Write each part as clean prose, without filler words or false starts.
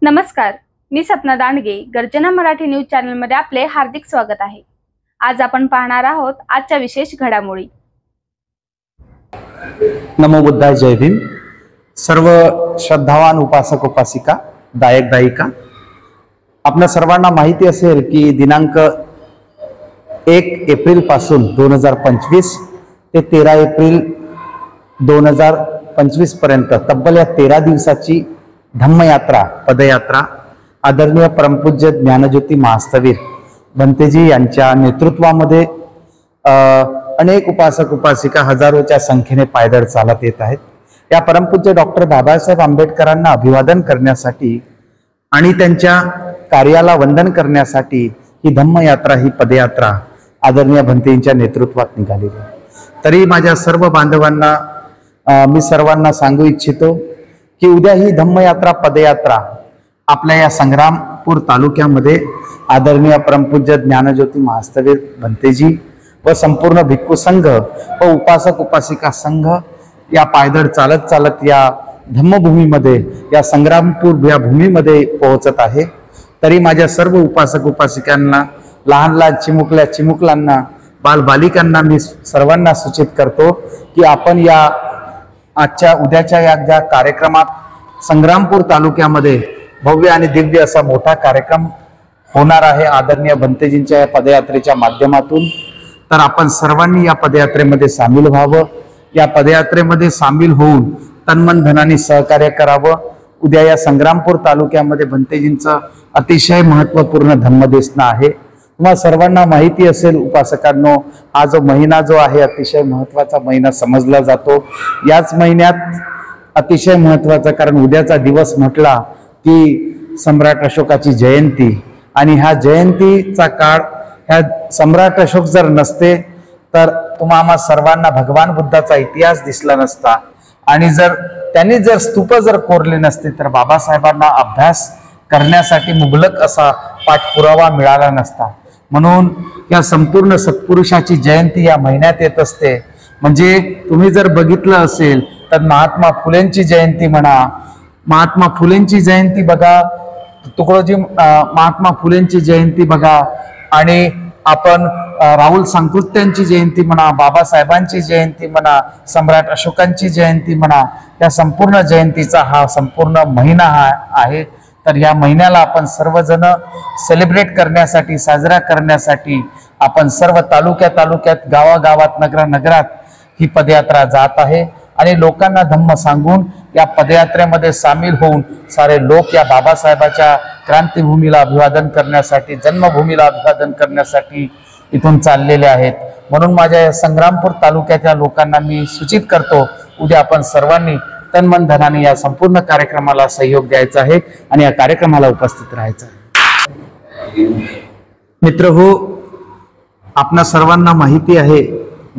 नमस्कार, मी सपना दांडगे. गर्जना मराठी न्यूज चॅनलमध्ये आपले हार्दिक स्वागत आहे. आज आपण पाहणार आहोत आजच्या विशेष घडामोडी. नमो बुद्धाय. जय भीम. सर्व श्रद्धावान उपासक उपासिका, दायक दायिका, आपल्या सर्वांना माहिती असेल की दिनांक 1 एप्रिल पासून 2025 ते 13 एप्रिल 2025 पर्यंत तब्बल या 13 दिवसाची धम्मयात्रा, पदयात्रा आदरणीय परमपूज्य ज्ञानज्योती महास्थवीर भंतेजी यांच्या नेतृत्वामध्ये अनेक उपासक उपासिका हजारोच्या संख्येने पायदळ चालत येत आहेत. या परमपूज्य डॉक्टर बाबासाहेब आंबेडकरांना अभिवादन करण्यासाठी आणि त्यांच्या कार्याला वंदन करण्यासाठी ही धम्मयात्रा, ही पदयात्रा आदरणीय भंतेजींच्या नेतृत्वात निघालेली आहे. तरी माझ्या सर्व बांधवांना मी सर्वांना सांगू इच्छितो की उद्या ही धम्मयात्रा, पदयात्रा आपल्या या संग्रामपूर तालुक्यामध्ये आदरणीय परमपूज्य ज्ञानज्योती महास्थवीर भंतेजी व संपूर्ण भिक्खू संघ व उपासक उपासिका संघ या पायदळ चालत चालत या धम्मभूमीमध्ये, या संग्रामपूर या भूमीमध्ये पोहोचत आहे. तरी माझ्या सर्व उपासक उपासिकांना, लहान लहान चिमुकल्यांना, बालबालिकांना मी सर्वांना सूचित करतो की आपण या आजच्या उद्याच्या या ज्या कार्यक्रमात संग्रामपूर तालुक्यामध्ये भव्य आणि दिव्य असा मोठा कार्यक्रम होणार आहे आदरणीय भंतेजींच्या या पदयात्रेच्या माध्यमातून. तर आपण सर्वांनी या पदयात्रेमध्ये सामील व्हावं. या पदयात्रेमध्ये सामील होऊन तन्मन धनाने सहकार्य करावं. उद्या या संग्रामपूर तालुक्यामध्ये भंतेजींचं अतिशय महत्त्वपूर्ण धम्मदेसना आहे. तुम्हाला सर्वांना माहिती असेल उपासकांनो, हा जो महिना जो आहे अतिशय महत्त्वाचा महिना समजला जातो. याच महिन्यात अतिशय महत्त्वाचा, कारण उद्याचा दिवस म्हटला की सम्राट अशोकाची जयंती, आणि ह्या जयंतीचा काळ, ह्या सम्राट अशोक जर नसते तर तुम्हाला सर्वांना भगवान बुद्धाचा इतिहास दिसला नसता, आणि जर त्यांनी जर स्तूप जर कोरले नसते तर बाबासाहेबांना अभ्यास करण्यासाठी मुबलक असा पाठपुरावा मिळाला नसता. म्हणून या संपूर्ण सत्पुरुषाची जयंती या महिन्यात येत असते. म्हणजे तुम्ही जर बघितलं असेल तर महात्मा फुलेंची जयंती म्हणा, महात्मा फुलेंची जयंती बघा, तुकडोजी महात्मा फुलेंची जयंती बघा, आणि आपण राहुल सांकृत्यांची जयंती म्हणा, बाबासाहेबांची जयंती म्हणा, सम्राट अशोकांची जयंती म्हणा, या संपूर्ण जयंतीचा हा संपूर्ण महिना हा आहे. तर या महिन्याला आपण सर्वजण सेलिब्रेट करण्यासाठी, साजरा करण्यासाठी आपण सर्व तालुक्यात, गावागावात, नगरात ही पदयात्रा जात आहे. आणि लोकांना धम्म सांगून या पदयात्रेमध्ये सामील होऊन सारे लोक या बाबासाहेबाच्या क्रांतीभूमीला अभिवादन करण्यासाठी, जन्मभूमीला अभिवादन करण्यासाठी इथून चाललेले आहेत. म्हणून माझ्या या संग्रामपूर तालुक्याच्या लोकांना मी सूचित करतो, उद्या आपण सर्वांनी तन्मन धनाने या संपूर्ण कार्यक्रमाला सहयोग द्यायचा आहे आणि या कार्यक्रमाला उपस्थित राहायचं आहे. मित्रहो, आपणा सर्वांना माहिती आहे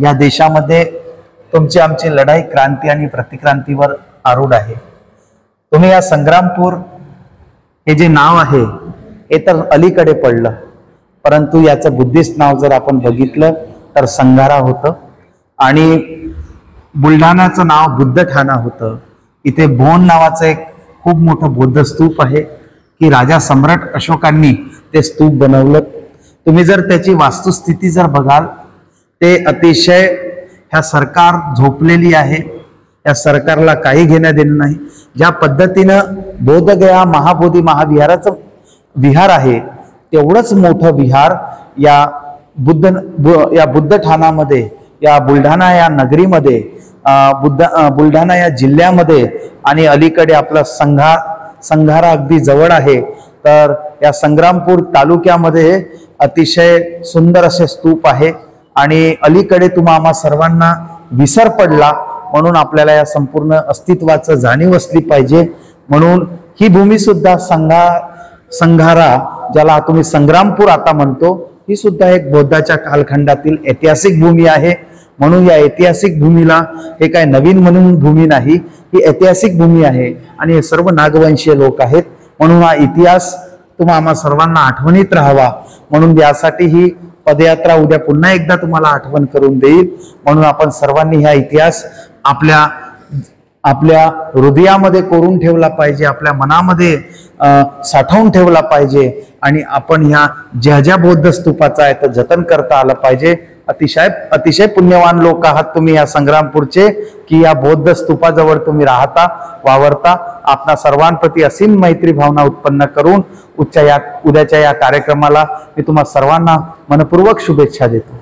या देशामध्ये तुमची आमची लढाई क्रांती आणि प्रतिक्रांतीवर आरूढ आहे. तुम्ही या संग्रामपूर हे जे नाव आहे हे तर अलीकडे पडलं, परंतु याचं बुद्धिस्ट नाव जर आपण बघितलं तर संघारा होतं, आणि बुलढाण्याचं नाव बुद्धठाणा होतं. इथे भोन नावाचं एक खूप मोठं बौद्ध स्तूप आहे की राजा सम्राट अशोकांनी ते स्तूप बनवलं. तुम्ही जर त्याची वास्तुस्थिती जर बघाल ते अतिशय, ह्या सरकार झोपलेली आहे, या सरकारला काही घेणं देणं नाही. ज्या पद्धतीनं बोधगया महाबोधी महाविहाराचं विहार आहे तेवढंच मोठं विहार या बुद्धठाणामध्ये, या बुलढाणा या नगरीमध्ये, बुलढाणा या जिल्ह्यामध्ये, आणि अलीकडे आपलं संघारा अगदी जवळ आहे. तर या संग्रामपूर तालुक्यामध्ये अतिशय सुंदर असे स्तूप आहे. आणि अलीकडे तुम्हा सर्वांना विसर पडला, म्हणून आपल्याला या संपूर्ण अस्तित्वाचं जाणीव असली पाहिजे. म्हणून ही भूमी सुद्धा संघारा, ज्याला तुम्ही संग्रामपूर आता म्हणतो, ही सुद्धा एक बौद्धाच्या कालखंडातील ऐतिहासिक भूमी आहे. म्हणून या ऐतिहासिक भूमीला, हे काय नवीन म्हणून भूमी नाही, ही ऐतिहासिक भूमी आहे आणि हे सर्व नागवंशीय लोक आहेत. म्हणून हा इतिहास तुम्हा सर्वांना आठवणीत राहावा, म्हणून यासाठी ही पदयात्रा उद्या पुन्हा एकदा तुम्हाला आठवण करून देईल. म्हणून आपण सर्वांनी हा इतिहास आपल्या आपल्या हृदयामध्ये कोरून ठेवला पाहिजे, आपल्या मनामध्ये साठवून ठेवला पाहिजे आणि आपण ह्या ज्या बौद्ध स्तूपाचा आहे तर जतन करता आलं पाहिजे. अतिशय पुण्यवान लोक आहात तुम्ही या संग्रामपूरचे, की या बौद्ध स्तूपाजवळ तुम्ही राहता, वावरता. आपणा सर्वांप्रती असीम मैत्री भावना उत्पन्न करून उद्याच्या या कार्यक्रमाला मी तुम्हा सर्वांना मनपूर्वक शुभेच्छा देतो.